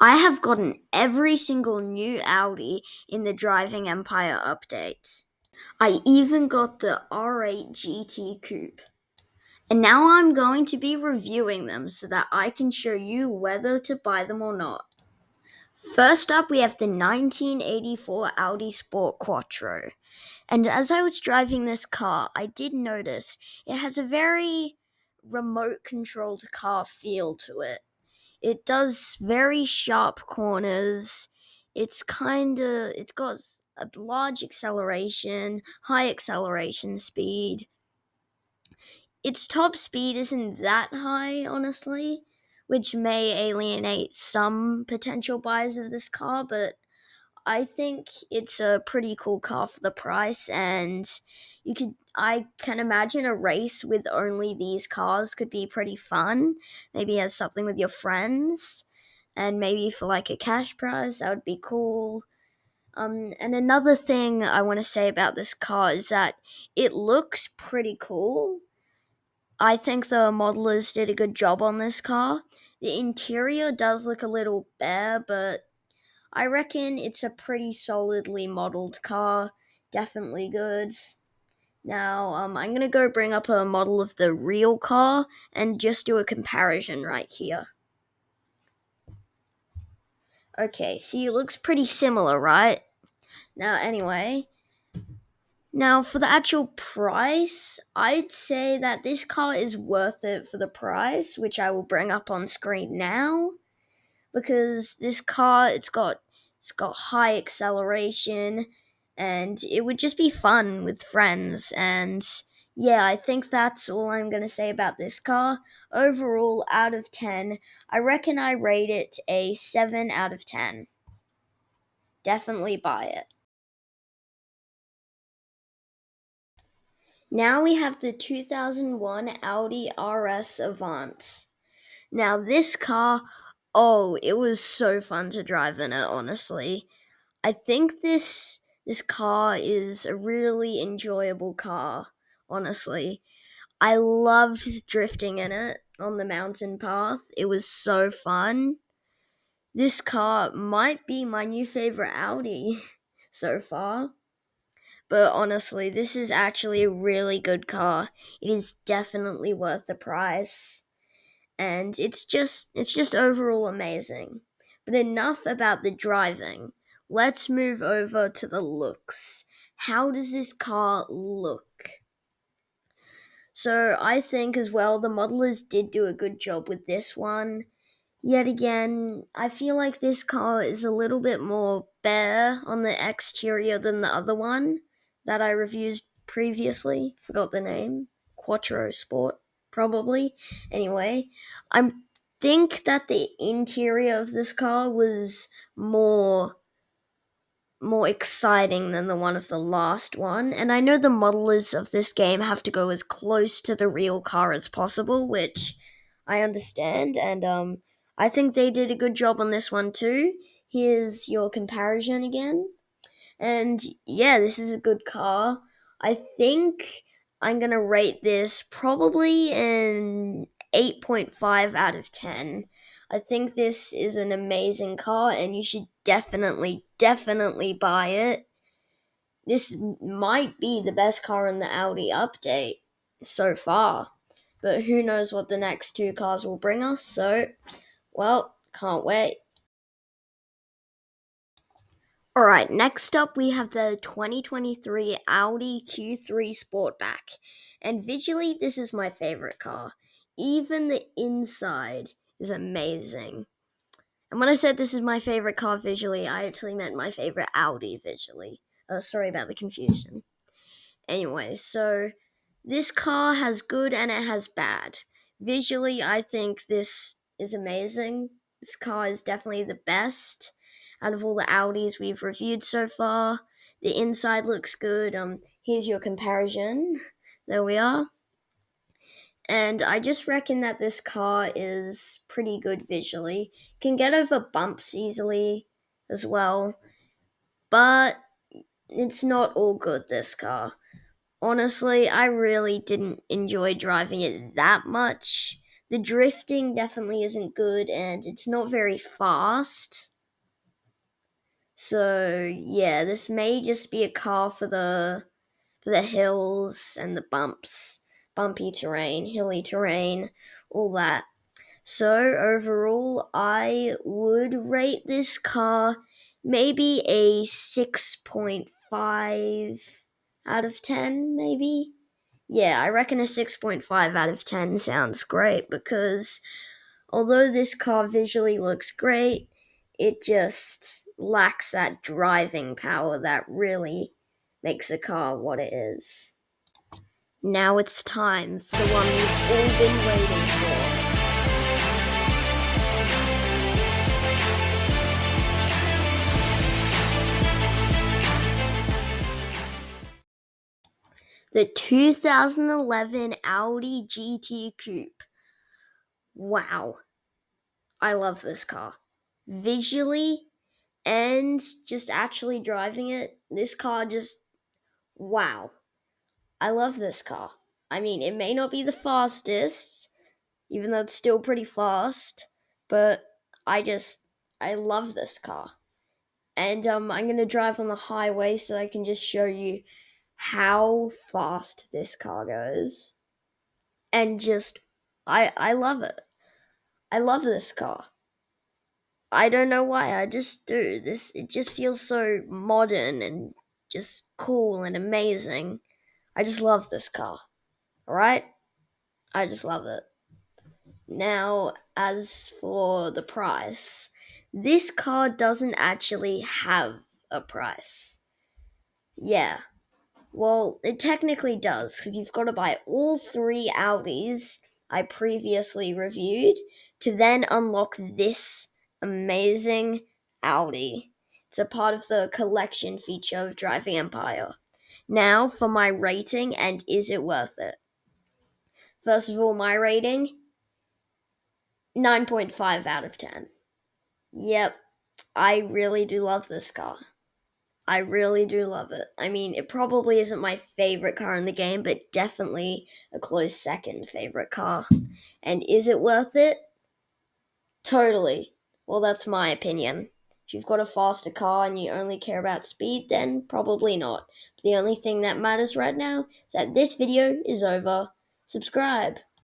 I have gotten every single new Audi in the Driving Empire update. I even got the R8 GT Coupe. And now I'm going to be reviewing them so that I can show you whether to buy them or not. First up, we have the 1984 Audi Sport Quattro. And as I was driving this car, I did notice it has a very remote controlled car feel to it. It does very sharp corners. It's got a large acceleration, high acceleration speed. Its top speed isn't that high, honestly, which may alienate some potential buyers of this car, but I think it's a pretty cool car for the price, and I can imagine a race with only these cars could be pretty fun. Maybe as something with your friends, and maybe for like a cash prize, that would be cool. And another thing I want to say about this car is that it looks pretty cool. I think the modelers did a good job on this car. The interior does look a little bare, but I reckon it's a pretty solidly modeled car. Definitely good. Now, I'm gonna go bring up a model of the real car and just do a comparison right here. Okay, see, it looks pretty similar, right? Now for the actual price, I'd say that this car is worth it for the price, which I will bring up on screen now. Because this car it's got high acceleration and it would just be fun with friends. And yeah, I think that's all I'm going to say about this car. Overall, out of 10, I reckon I rate it a 7 out of 10. Definitely buy it. Now we have the 2001 Audi RS Avant. Now this car, oh, it was so fun to drive in it, honestly. I think this car is a really enjoyable car, honestly. I loved drifting in it on the mountain path. It was so fun. This car might be my new favorite Audi so far. But honestly, this is actually a really good car. It is definitely worth the price. And it's just overall amazing. But enough about the driving. Let's move over to the looks. How does this car look? So I think as well the modelers did do a good job with this one. Yet again, I feel like this car is a little bit more bare on the exterior than the other one that I reviewed previously. Forgot the name. Quattro Sport, probably. Anyway, I think that the interior of this car was more exciting than the one of the last one. And I know the modelers of this game have to go as close to the real car as possible, which I understand. And I think they did a good job on this one too. Here's your comparison again. And yeah, this is a good car. I think I'm going to rate this probably an 8.5 out of 10. I think this is an amazing car and you should definitely buy it. This might be the best car in the Audi update so far. But who knows what the next two cars will bring us, so, well, can't wait. Alright, next up we have the 2023 Audi Q3 Sportback. And visually, this is my favorite car. Even the inside is amazing. And when I said this is my favorite car visually, I actually meant my favorite Audi visually. Sorry about the confusion. Anyway, so this car has good and it has bad. Visually, I think this is amazing. This car is definitely the best out of all the Audis we've reviewed so far. The inside looks good. Here's your comparison. There we are. And I just reckon that this car is pretty good visually. Can get over bumps easily as well. But it's not all good, this car. Honestly, I really didn't enjoy driving it that much. the drifting definitely isn't good, and it's not very fast. So yeah, this may just be a car for the hills and the bumps, bumpy terrain, hilly terrain, all that. So overall, I would rate this car maybe a 6.5 out of 10, maybe. Yeah, I reckon a 6.5 out of 10 sounds great because although this car visually looks great, it just lacks that driving power that really makes a car what it is. Now it's time for the one we've all been waiting for. The 2011 Audi GT Coupe. Wow, I love this car. Visually and just actually driving it, this car just, wow. I love this car. I mean, it may not be the fastest, even though it's still pretty fast, but I love this car. And I'm gonna drive on the highway so I can just show you how fast this car goes. And just, I love it. I love this car. I don't know why, I just do. It just feels so modern and just cool and amazing. I just love this car. Alright? I just love it. Now, as for the price, this car doesn't actually have a price. Yeah, well, it technically does, because you've got to buy all three Audis I previously reviewed to then unlock this amazing Audi. It's a part of the collection feature of Driving Empire. Now, for my rating, and is it worth it? First of all, my rating 9.5 out of 10. Yep, I really do love this car. I really do love it. I mean, it probably isn't my favorite car in the game, but definitely a close second favorite car. And is it worth it? Totally. Well, that's my opinion. If you've got a faster car and you only care about speed, then probably not. But the only thing that matters right now is that this video is over. Subscribe.